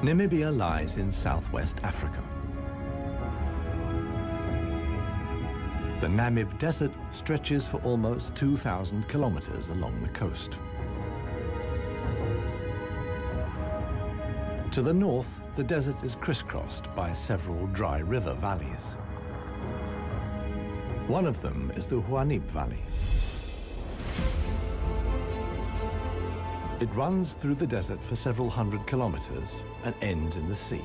Namibia lies in southwest Africa. The Namib Desert stretches for almost 2,000 kilometers along the coast. To the north, the desert is crisscrossed by several dry river valleys. One of them is the Huanib Valley. It runs through the desert for several hundred kilometers and ends in the sea.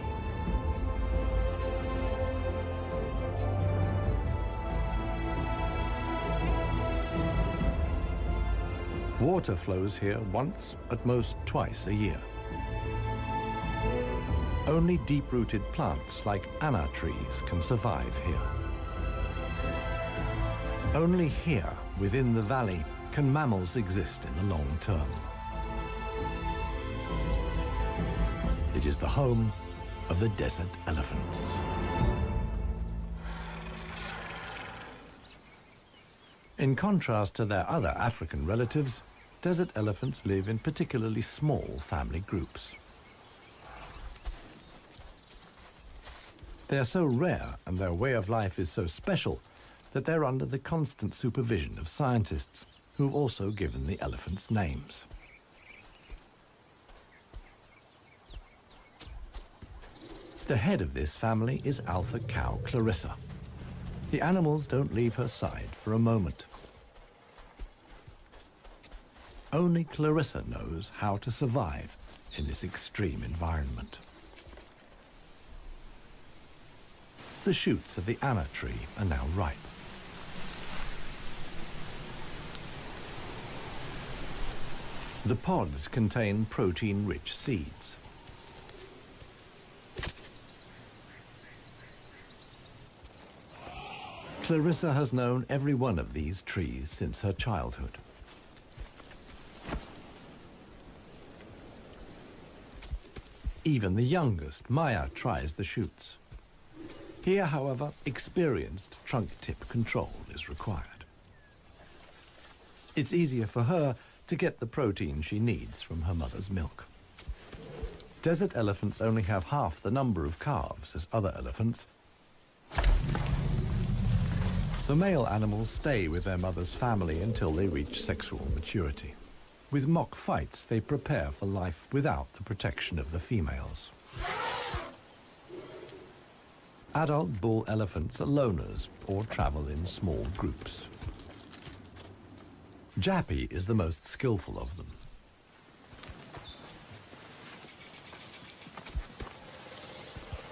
Water flows here once, at most twice a year. Only deep-rooted plants like anna trees can survive here. Only here, within the valley, can mammals exist in the long term. It is the home of the desert elephants. In contrast to their other African relatives, desert elephants live in particularly small family groups. They are so rare and their way of life is so special that they're under the constant supervision of scientists who've also given the elephants names. The head of this family is alpha cow Clarissa. The animals don't leave her side for a moment. Only Clarissa knows how to survive in this extreme environment. The shoots of the anna tree are now ripe. The pods contain protein-rich seeds. Clarissa has known every one of these trees since her childhood. Even the youngest, Maya, tries the shoots. Here, however, experienced trunk tip control is required. It's easier for her to get the protein she needs from her mother's milk. Desert elephants only have half the number of calves as other elephants. The male animals stay with their mother's family until they reach sexual maturity. With mock fights, they prepare for life without the protection of the females. Adult bull elephants are loners or travel in small groups. Jappy is the most skillful of them.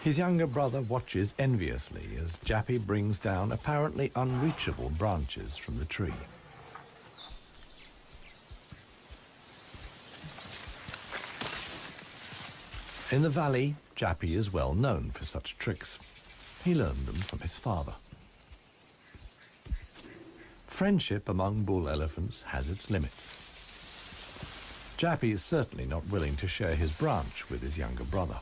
His younger brother watches enviously as Jappy brings down apparently unreachable branches from the tree. In the valley, Jappy is well known for such tricks. He learned them from his father. Friendship among bull elephants has its limits. Jappy is certainly not willing to share his branch with his younger brother.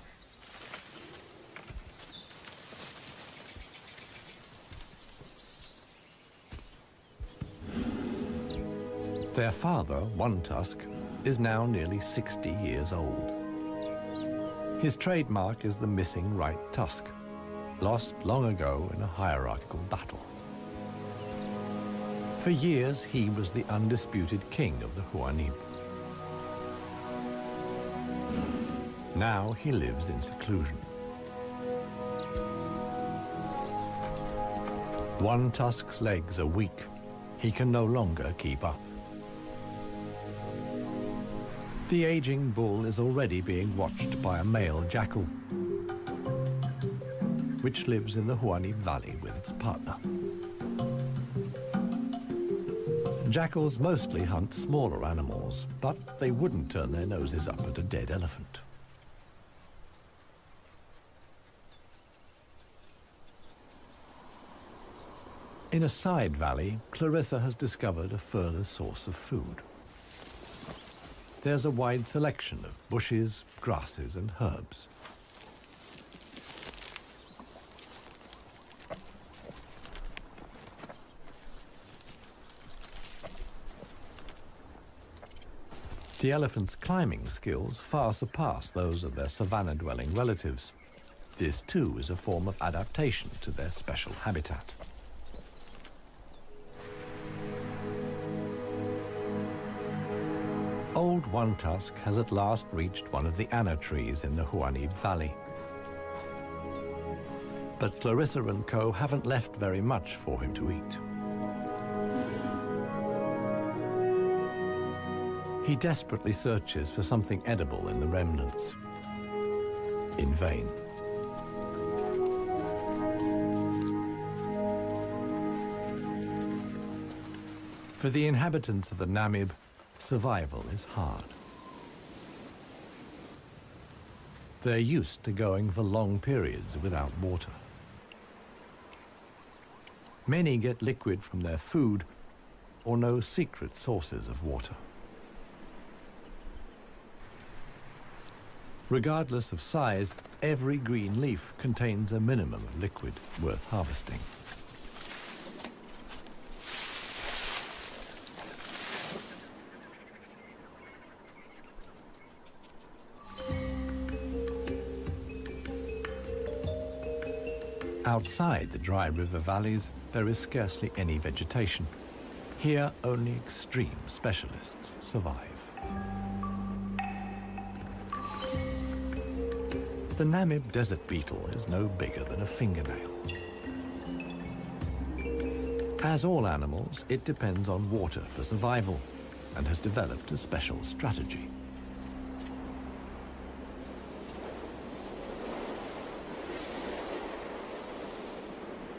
Their father, One Tusk, is now nearly 60 years old. His trademark is the missing right tusk, lost long ago in a hierarchical battle. For years, he was the undisputed king of the Huanib. Now he lives in seclusion. One Tusk's legs are weak. He can no longer keep up. The aging bull is already being watched by a male jackal, which lives in the Huanib Valley with its partner. Jackals mostly hunt smaller animals, but they wouldn't turn their noses up at a dead elephant. In a side valley, Clarissa has discovered a further source of food. There's a wide selection of bushes, grasses, and herbs. The elephants' climbing skills far surpass those of their savanna-dwelling relatives. This too is a form of adaptation to their special habitat. Old One Tusk has at last reached one of the anna trees in the Huanib Valley. But Clarissa and co haven't left very much for him to eat. He desperately searches for something edible in the remnants. In vain. For the inhabitants of the Namib, survival is hard. They're used to going for long periods without water. Many get liquid from their food or know secret sources of water. Regardless of size, every green leaf contains a minimum of liquid worth harvesting. Outside the dry river valleys, there is scarcely any vegetation. Here, only extreme specialists survive. The Namib desert beetle is no bigger than a fingernail. As all animals, it depends on water for survival and has developed a special strategy.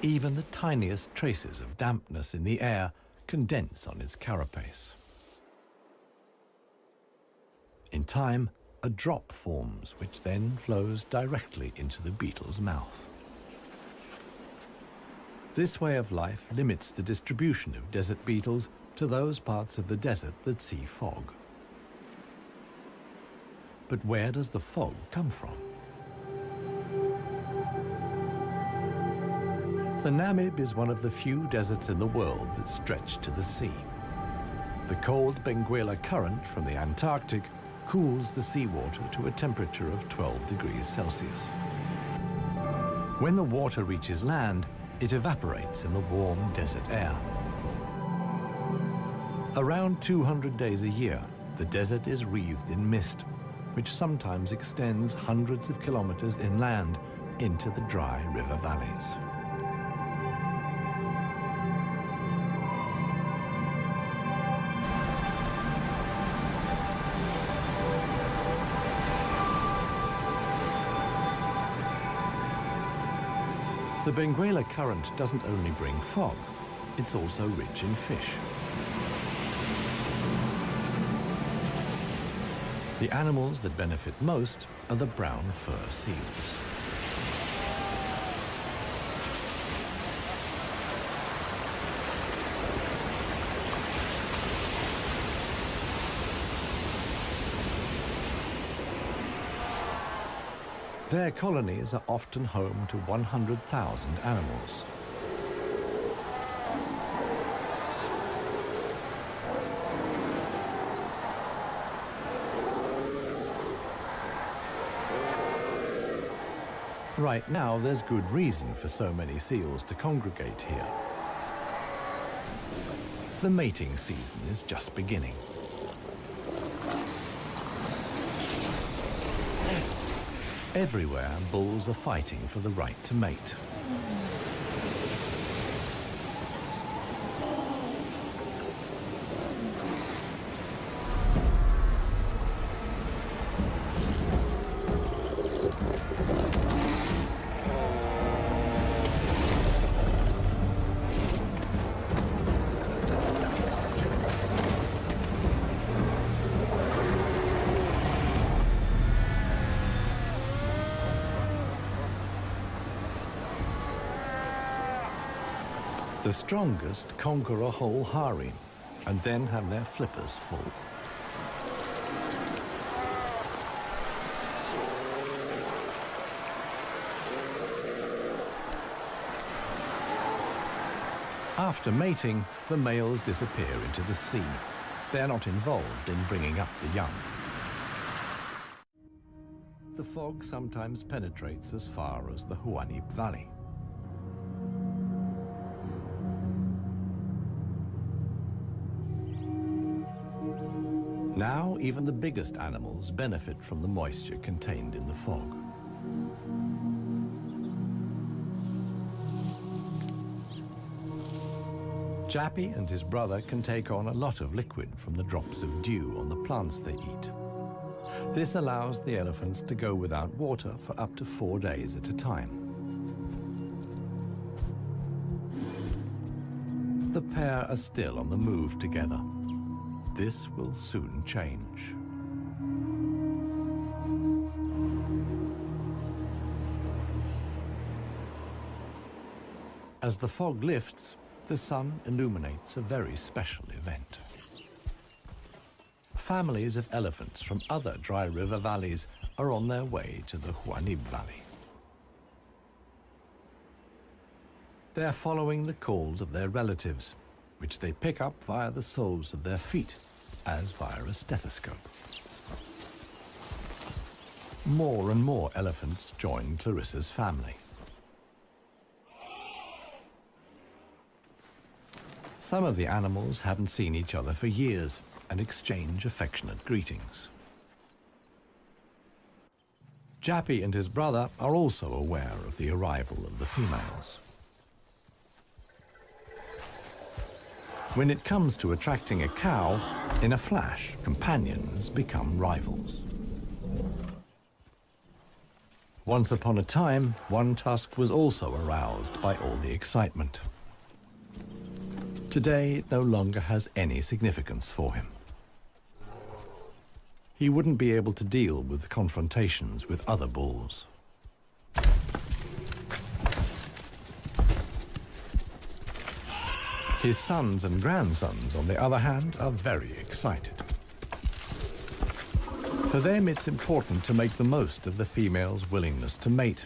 Even the tiniest traces of dampness in the air condense on its carapace. In time, a drop forms, which then flows directly into the beetle's mouth. This way of life limits the distribution of desert beetles to those parts of the desert that see fog. But where does the fog come from? The Namib is one of the few deserts in the world that stretch to the sea. The cold Benguela current from the Antarctic cools the seawater to a temperature of 12 degrees Celsius. When the water reaches land, it evaporates in the warm desert air. Around 200 days a year, the desert is wreathed in mist, which sometimes extends hundreds of kilometers inland into the dry river valleys. The Benguela current doesn't only bring fog, it's also rich in fish. The animals that benefit most are the brown fur seals. Their colonies are often home to 100,000 animals. Right now, there's good reason for so many seals to congregate here. The mating season is just beginning. Everywhere, bulls are fighting for the right to mate. The strongest conquer a whole harem and then have their flippers full. After mating, the males disappear into the sea. They're not involved in bringing up the young. The fog sometimes penetrates as far as the Huanib Valley. Now, even the biggest animals benefit from the moisture contained in the fog. Jappy and his brother can take on a lot of liquid from the drops of dew on the plants they eat. This allows the elephants to go without water for up to 4 days at a time. The pair are still on the move together. This will soon change. As the fog lifts, the sun illuminates a very special event. Families of elephants from other dry river valleys are on their way to the Huanib Valley. They're following the calls of their relatives, which they pick up via the soles of their feet, as via a stethoscope. More and more elephants join Clarissa's family. Some of the animals haven't seen each other for years and exchange affectionate greetings. Jappy and his brother are also aware of the arrival of the females. When it comes to attracting a cow, in a flash, companions become rivals. Once upon a time, one tusk was also aroused by all the excitement. Today, it no longer has any significance for him. He wouldn't be able to deal with confrontations with other bulls. His sons and grandsons, on the other hand, are very excited. For them, it's important to make the most of the female's willingness to mate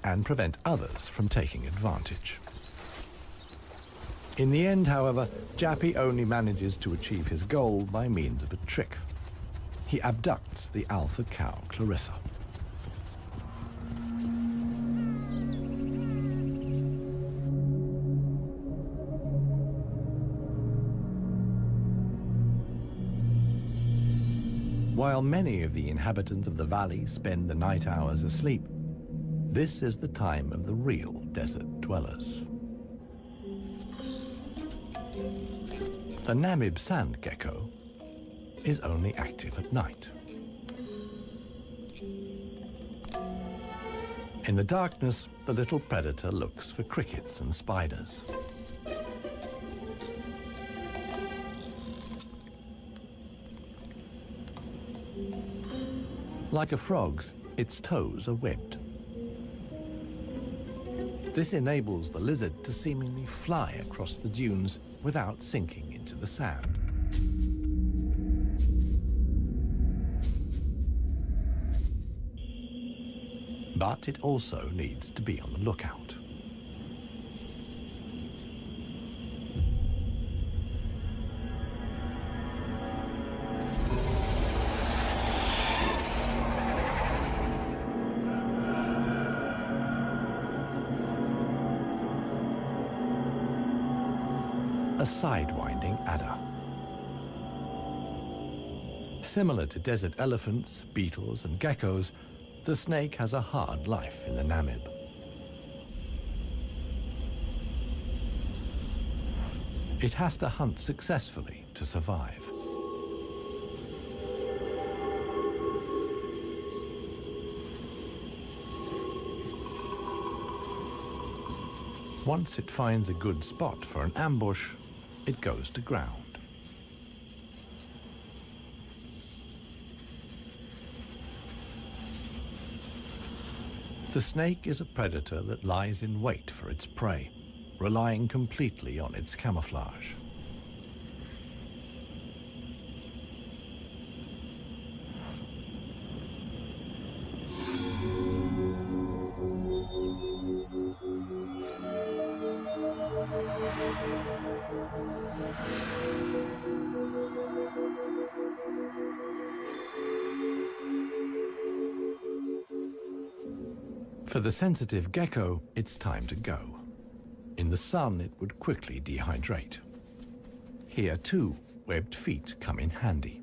and prevent others from taking advantage. In the end, however, Jappy only manages to achieve his goal by means of a trick. He abducts the alpha cow, Clarissa. While many of the inhabitants of the valley spend the night hours asleep, this is the time of the real desert dwellers. The Namib sand gecko is only active at night. In the darkness, the little predator looks for crickets and spiders. Like a frog's, its toes are webbed. This enables the lizard to seemingly fly across the dunes without sinking into the sand. But it also needs to be on the lookout. A sidewinding adder. Similar to desert elephants, beetles, and geckos, the snake has a hard life in the Namib. It has to hunt successfully to survive. Once it finds a good spot for an ambush, it goes to ground. The snake is a predator that lies in wait for its prey, relying completely on its camouflage. For the sensitive gecko, it's time to go. In the sun, it would quickly dehydrate. Here, too, webbed feet come in handy.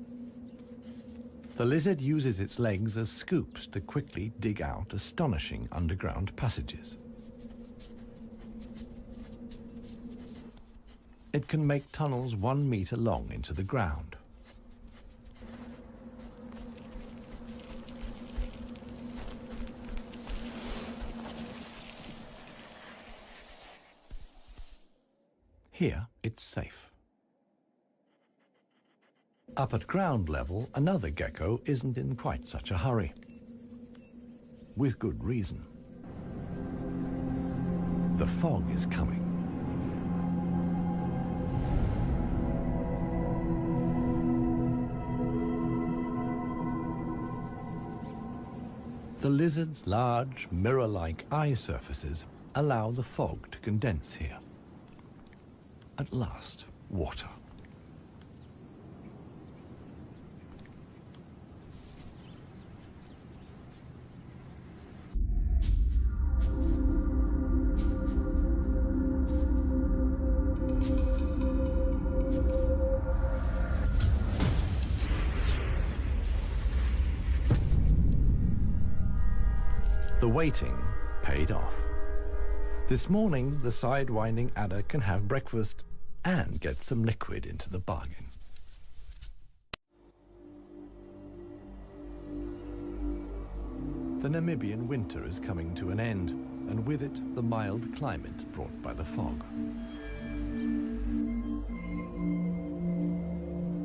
The lizard uses its legs as scoops to quickly dig out astonishing underground passages. It can make tunnels 1 meter long into the ground. Here, it's safe. Up at ground level, another gecko isn't in quite such a hurry. With good reason. The fog is coming. The lizard's large, mirror-like eye surfaces allow the fog to condense here. At last, water. The waiting paid off. This morning, the sidewinding adder can have breakfast and get some liquid into the bargain. The Namibian winter is coming to an end, and with it, the mild climate brought by the fog.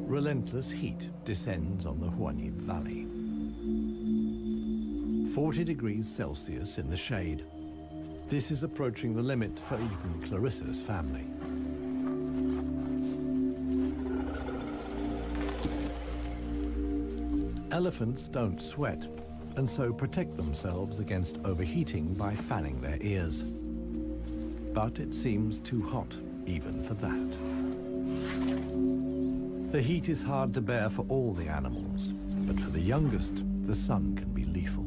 Relentless heat descends on the Huanib Valley. 40 degrees Celsius in the shade. This is approaching the limit for even Clarissa's family. Elephants don't sweat, and so protect themselves against overheating by fanning their ears. But it seems too hot, even for that. The heat is hard to bear for all the animals, but for the youngest, the sun can be lethal.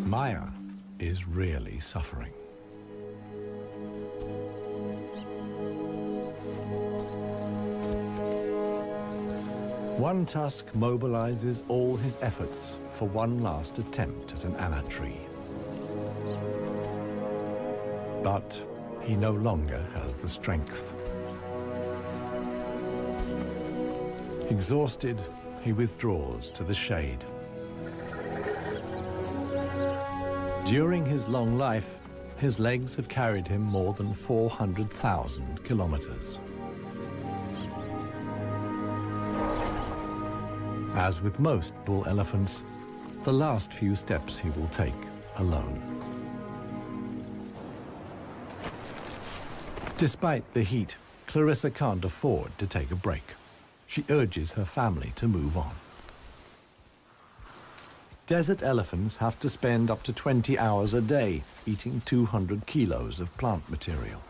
Maya is really suffering. One tusk mobilizes all his efforts for one last attempt at an anna tree. But he no longer has the strength. Exhausted, he withdraws to the shade. During his long life, his legs have carried him more than 400,000 kilometers. As with most bull elephants, the last few steps he will take alone. Despite the heat, Clarissa can't afford to take a break. She urges her family to move on. Desert elephants have to spend up to 20 hours a day eating 200 kilos of plant material.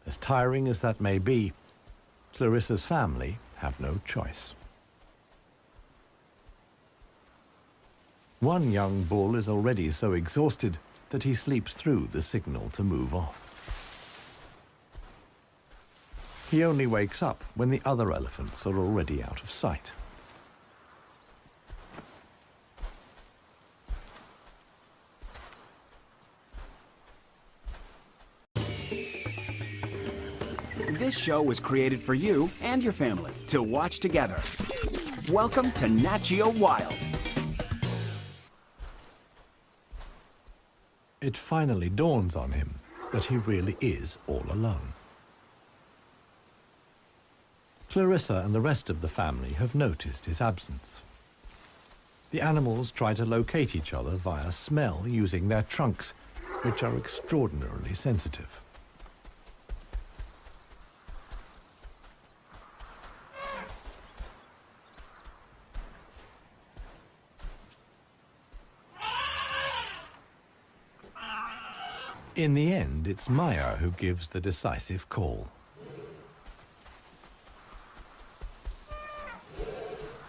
As tiring as that may be, Clarissa's family have no choice. One young bull is already so exhausted that he sleeps through the signal to move off. He only wakes up when the other elephants are already out of sight. This show was created for you and your family to watch together. Welcome to Nat Geo Wild. It finally dawns on him that he really is all alone. Clarissa and the rest of the family have noticed his absence. The animals try to locate each other via smell using their trunks, which are extraordinarily sensitive. In the end, it's Maya who gives the decisive call.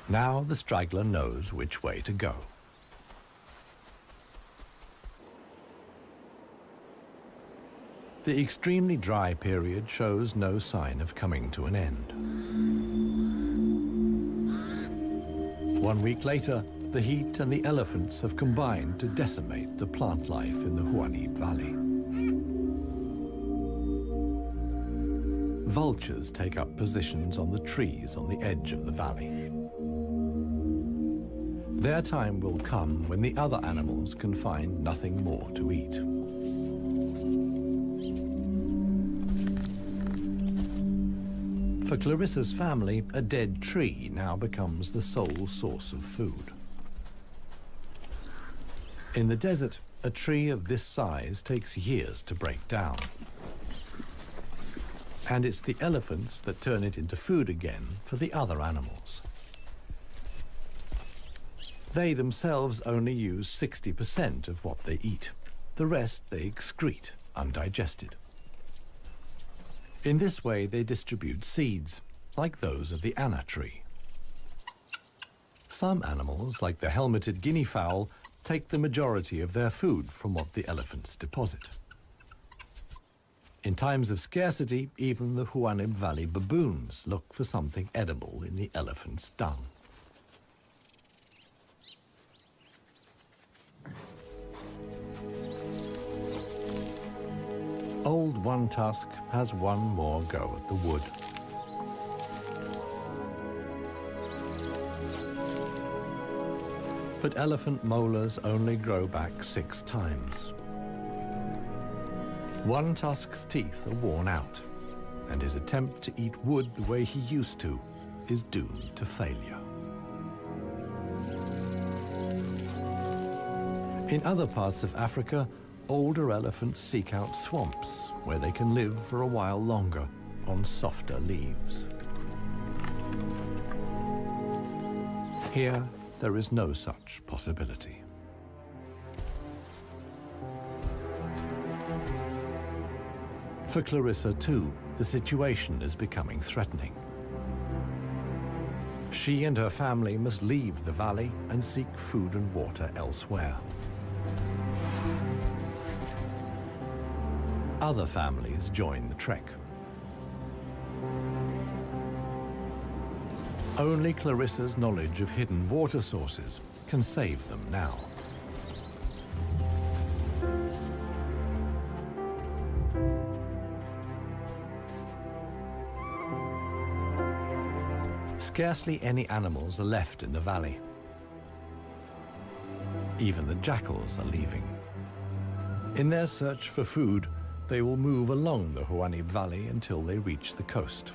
Now the straggler knows which way to go. The extremely dry period shows no sign of coming to an end. 1 week later, the heat and the elephants have combined to decimate the plant life in the Huanim Valley. Vultures take up positions on the trees on the edge of the valley. Their time will come when the other animals can find nothing more to eat. For Clarissa's family, a dead tree now becomes the sole source of food. In the desert, a tree of this size takes years to break down. And it's the elephants that turn it into food again for the other animals. They themselves only use 60% of what they eat. The rest they excrete undigested. In this way, they distribute seeds, like those of the anna tree. Some animals, like the helmeted guinea fowl, take the majority of their food from what the elephants deposit. In times of scarcity, even the Huanim Valley baboons look for something edible in the elephant's dung. Old One Tusk has one more go at the wood. But elephant molars only grow back 6 times. One Tusk's teeth are worn out, and his attempt to eat wood the way he used to is doomed to failure. In other parts of Africa, older elephants seek out swamps where they can live for a while longer on softer leaves. Here, there is no such possibility. For Clarissa, too, the situation is becoming threatening. She and her family must leave the valley and seek food and water elsewhere. Other families join the trek. Only Clarissa's knowledge of hidden water sources can save them now. Scarcely any animals are left in the valley. Even the jackals are leaving. In their search for food, they will move along the Huanim Valley until they reach the coast.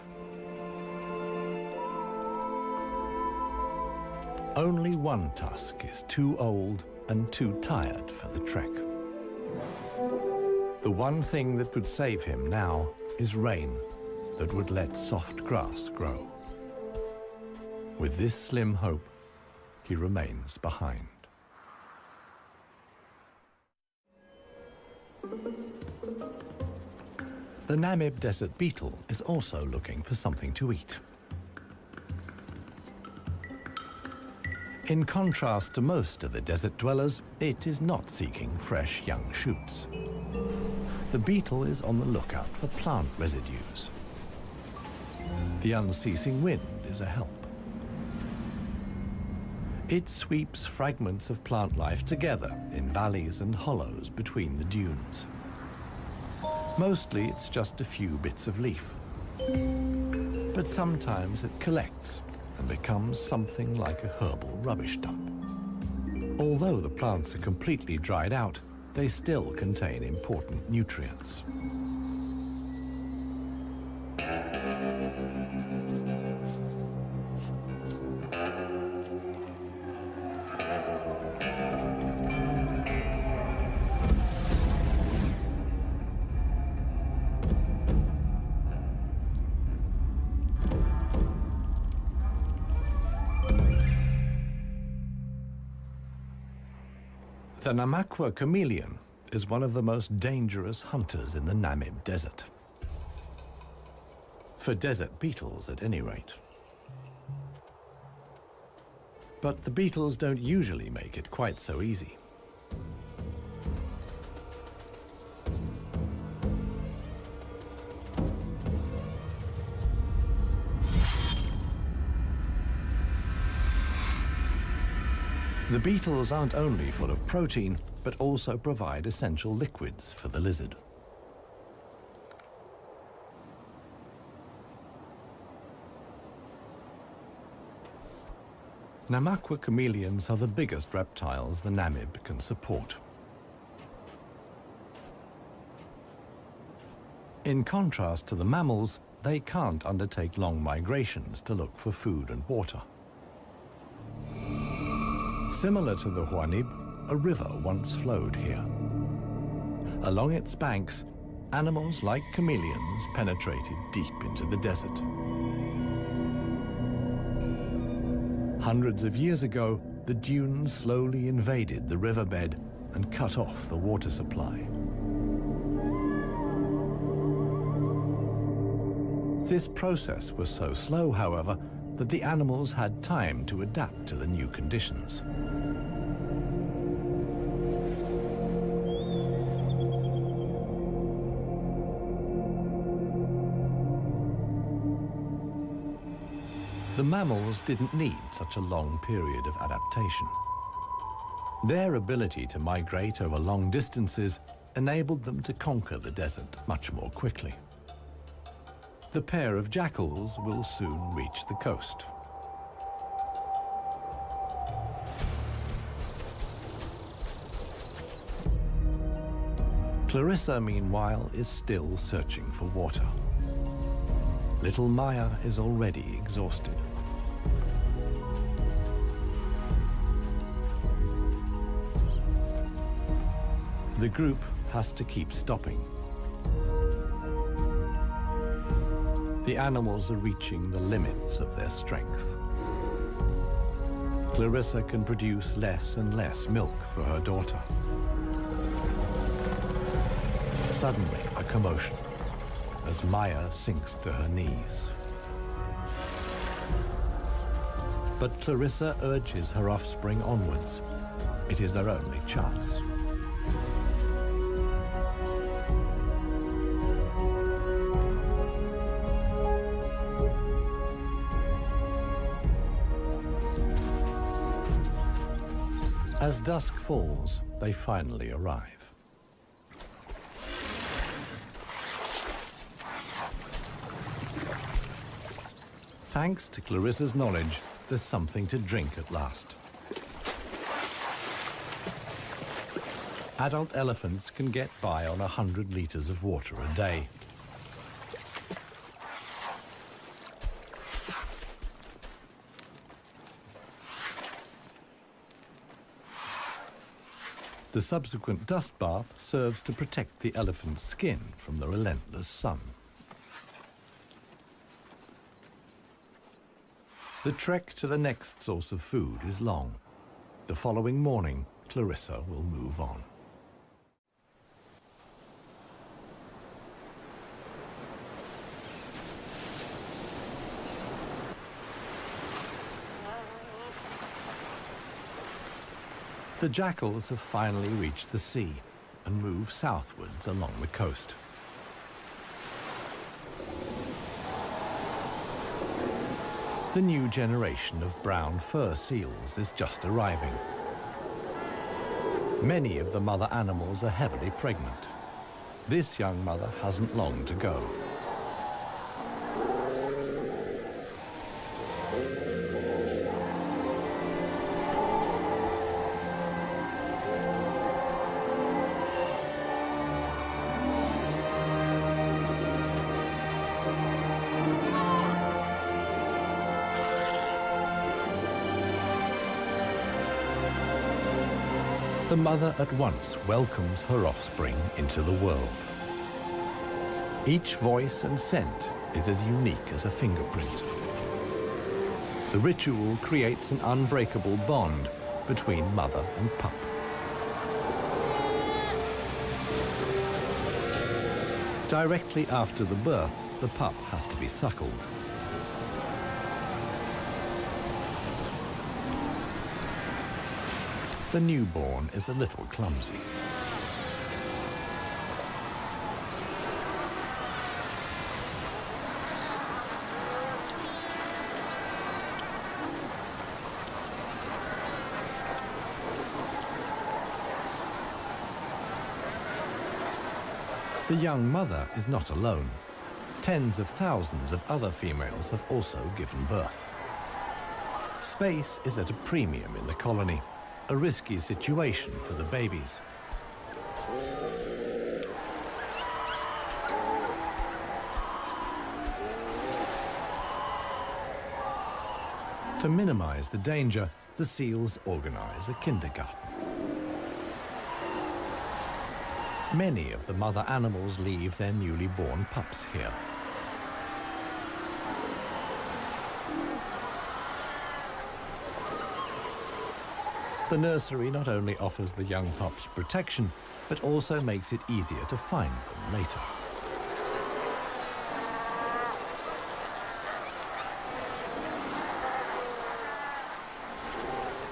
Only One Tusk is too old and too tired for the trek. The one thing that could save him now is rain that would let soft grass grow. With this slim hope, he remains behind. The Namib desert beetle is also looking for something to eat. In contrast to most of the desert dwellers, it is not seeking fresh young shoots. The beetle is on the lookout for plant residues. The unceasing wind is a help. It sweeps fragments of plant life together in valleys and hollows between the dunes. Mostly it's just a few bits of leaf. But sometimes it collects and becomes something like a herbal rubbish dump. Although the plants are completely dried out, they still contain important nutrients. The Namakwa chameleon is one of the most dangerous hunters in the Namib desert. For desert beetles, at any rate. But the beetles don't usually make it quite so easy. The beetles aren't only full of protein, but also provide essential liquids for the lizard. Namaqua chameleons are the biggest reptiles the Namib can support. In contrast to the mammals, they can't undertake long migrations to look for food and water. Similar to the Huanib, a river once flowed here. Along its banks, animals like chameleons penetrated deep into the desert. Hundreds of years ago, the dunes slowly invaded the riverbed and cut off the water supply. This process was so slow, however, that the animals had time to adapt to the new conditions. The mammals didn't need such a long period of adaptation. Their ability to migrate over long distances enabled them to conquer the desert much more quickly. The pair of jackals will soon reach the coast. Clarissa, meanwhile, is still searching for water. Little Maya is already exhausted. The group has to keep stopping. The animals are reaching the limits of their strength. Clarissa can produce less and less milk for her daughter. Suddenly, a commotion as Maya sinks to her knees. But Clarissa urges her offspring onwards. It is their only chance. As dusk falls, they finally arrive. Thanks to Clarissa's knowledge, there's something to drink at last. Adult elephants can get by on 100 liters of water a day. The subsequent dust bath serves to protect the elephant's skin from the relentless sun. The trek to the next source of food is long. The following morning, Clarissa will move on. The jackals have finally reached the sea and move southwards along the coast. The new generation of brown fur seals is just arriving. Many of the mother animals are heavily pregnant. This young mother hasn't long to go. The mother at once welcomes her offspring into the world. Each voice and scent is as unique as a fingerprint. The ritual creates an unbreakable bond between mother and pup. Directly after the birth, the pup has to be suckled. The newborn is a little clumsy. The young mother is not alone. Tens of thousands of other females have also given birth. Space is at a premium in the colony, a risky situation for the babies. To minimize the danger, the seals organize a kindergarten. Many of the mother animals leave their newly born pups here. The nursery not only offers the young pups protection, but also makes it easier to find them later.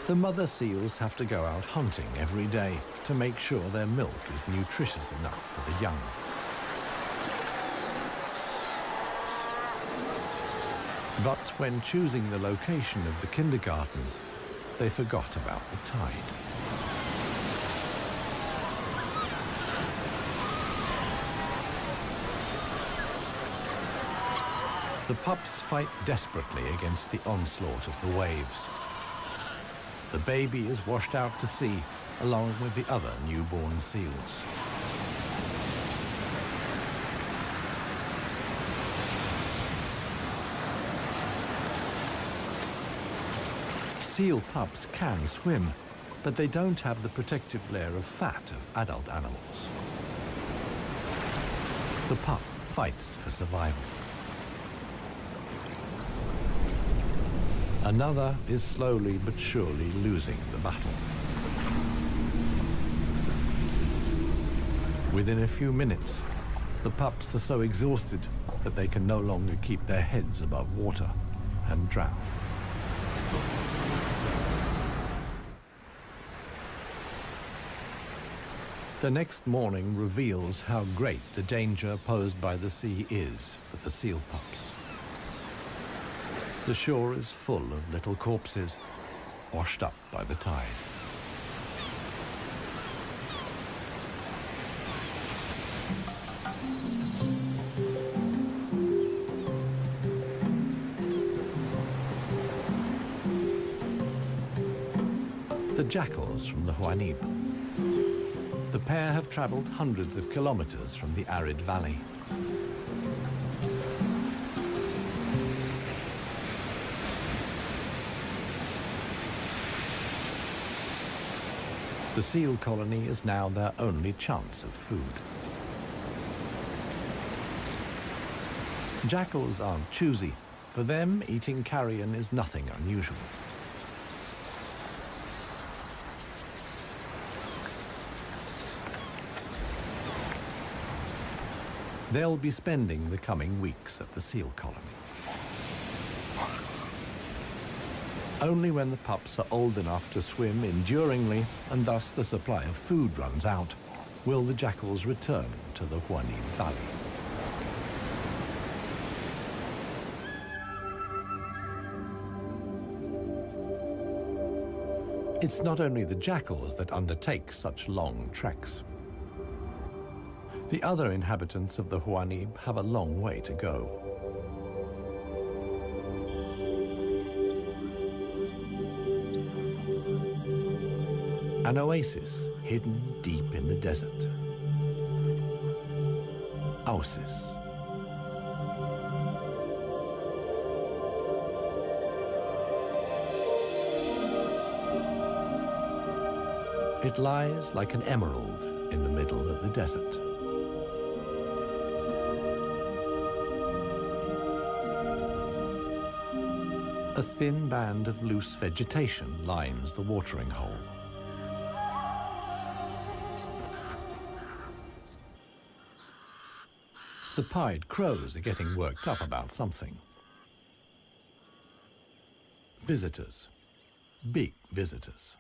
The mother seals have to go out hunting every day to make sure their milk is nutritious enough for the young. But when choosing the location of the kindergarten, they forgot about the tide. The pups fight desperately against the onslaught of the waves. The baby is washed out to sea, along with the other newborn seals. Seal pups can swim, but they don't have the protective layer of fat of adult animals. The pup fights for survival. Another is slowly but surely losing the battle. Within a few minutes, the pups are so exhausted that they can no longer keep their heads above water and drown. The next morning reveals how great the danger posed by the sea is for the seal pups. The shore is full of little corpses, washed up by the tide. The jackals from the Huanib. The pair have traveled hundreds of kilometers from the arid valley. The seal colony is now their only chance of food. Jackals aren't choosy. For them, eating carrion is nothing unusual. They'll be spending the coming weeks at the seal colony. Only when the pups are old enough to swim enduringly, and thus the supply of food runs out, will the jackals return to the Huanib Valley. It's not only the jackals that undertake such long treks. The other inhabitants of the Huanib have a long way to go. An oasis hidden deep in the desert. Ausis. It lies like an emerald in the middle of the desert. A thin band of loose vegetation lines the watering hole. The pied crows are getting worked up about something. Visitors. Big visitors.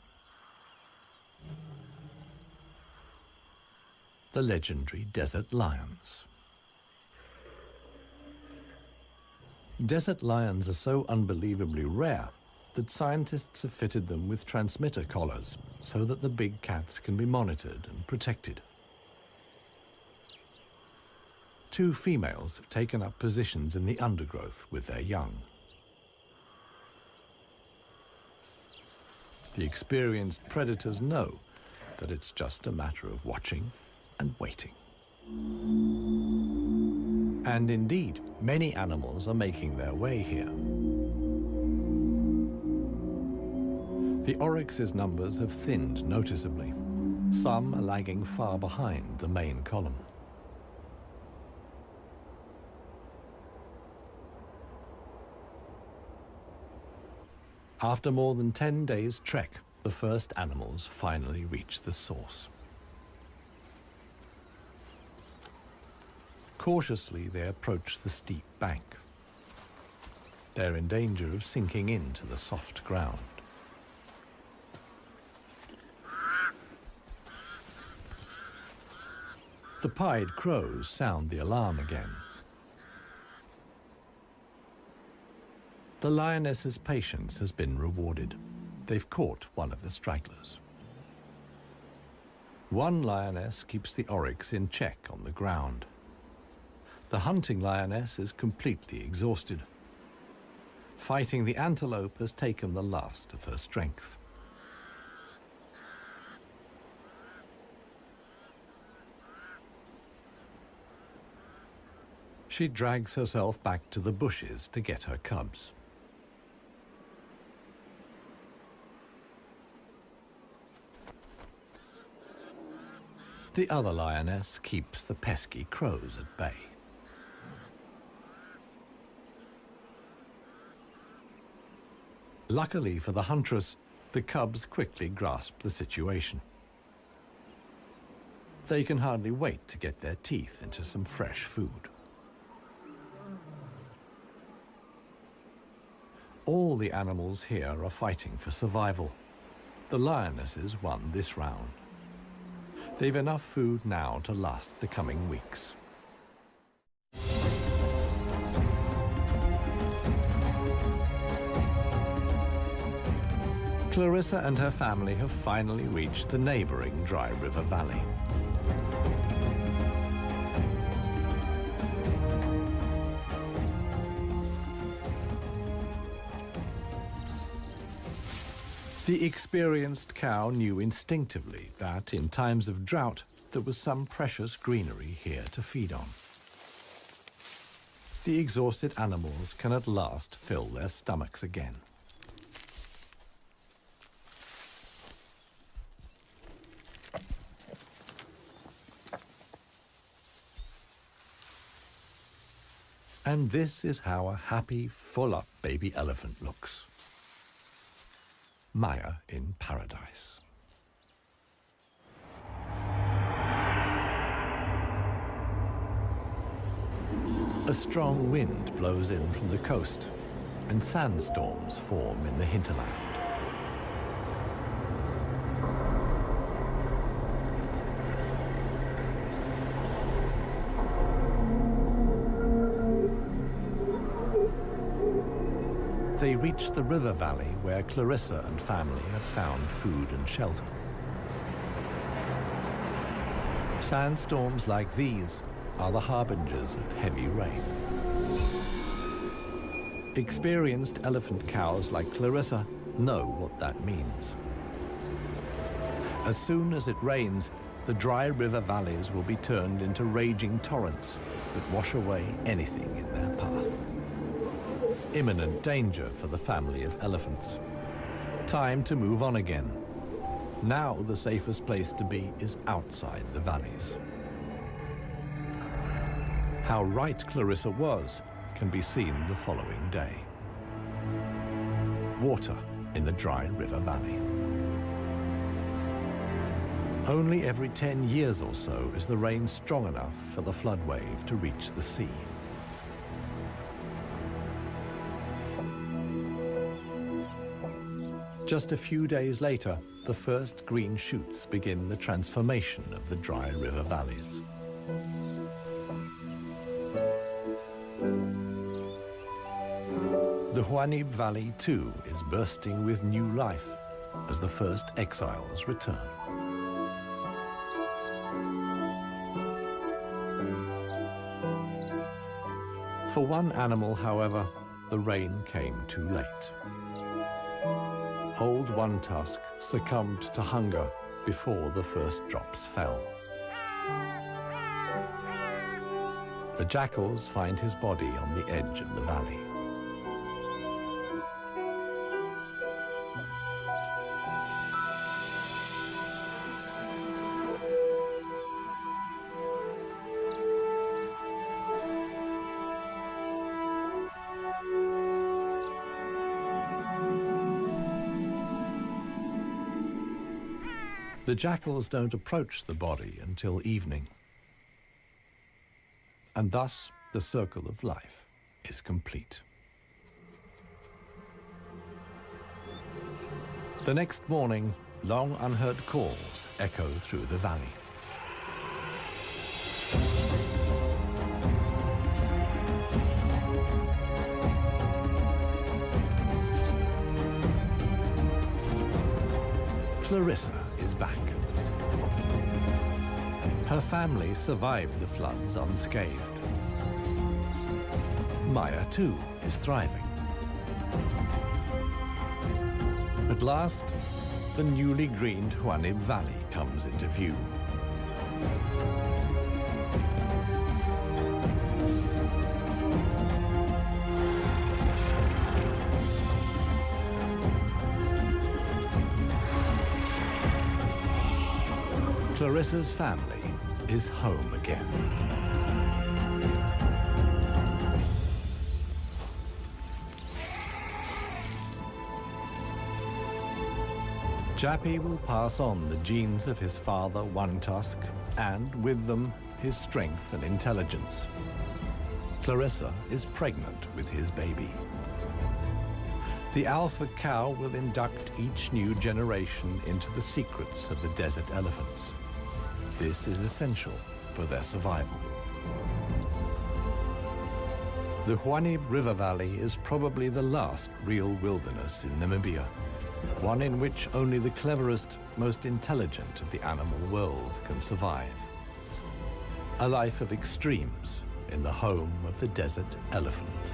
the legendary desert lions. Desert lions are so unbelievably rare that scientists have fitted them with transmitter collars so that the big cats can be monitored and protected. Two females have taken up positions in the undergrowth with their young. The experienced predators know that it's just a matter of watching and waiting. And indeed, many animals are making their way here. The oryx's numbers have thinned noticeably. Some are lagging far behind the main column. After more than 10 days' trek, the first animals finally reach the source. Cautiously, they approach the steep bank. They're in danger of sinking into the soft ground. The pied crows sound the alarm again. The lioness's patience has been rewarded. They've caught one of the stragglers. One lioness keeps the oryx in check on the ground. The hunting lioness is completely exhausted. Fighting the antelope has taken the last of her strength. She drags herself back to the bushes to get her cubs. The other lioness keeps the pesky crows at bay. Luckily for the huntress, the cubs quickly grasp the situation. They can hardly wait to get their teeth into some fresh food. All the animals here are fighting for survival. The lionesses won this round. They've enough food now to last the coming weeks. Clarissa and her family have finally reached the neighboring Dry River Valley. The experienced cow knew instinctively that in times of drought, there was some precious greenery here to feed on. The exhausted animals can at last fill their stomachs again. And this is how a happy, full-up baby elephant looks. Maya in paradise. A strong wind blows in from the coast, and sandstorms form in the hinterland. They reach the river valley where Clarissa and family have found food and shelter. Sandstorms like these are the harbingers of heavy rain. Experienced elephant cows like Clarissa know what that means. As soon as it rains, the dry river valleys will be turned into raging torrents that wash away anything in their path. Imminent danger for the family of elephants. Time to move on again. Now the safest place to be is outside the valleys. How right Clarissa was can be seen the following day. Water in the Dry River Valley. Only every 10 years or so is the rain strong enough for the flood wave to reach the sea. Just a few days later, the first green shoots begin the transformation of the dry river valleys. The Huanib Valley, too, is bursting with new life as the first exiles return. For one animal, however, the rain came too late. Old One Tusk succumbed to hunger before the first drops fell. The jackals find his body on the edge of the valley. The jackals don't approach the body until evening. And thus, the circle of life is complete. The next morning, long unheard calls echo through the valley. Clarissa is back. Her family survived the floods unscathed. Maya, too, is thriving. At last, the newly greened Huanib Valley comes into view. Clarissa's family is home again. Jappy will pass on the genes of his father, One Tusk, and with them, his strength and intelligence. Clarissa is pregnant with his baby. The alpha cow will induct each new generation into the secrets of the desert elephants. This is essential for their survival. The Huanib River Valley is probably the last real wilderness in Namibia, one in which only the cleverest, most intelligent of the animal world can survive. A life of extremes in the home of the desert elephants.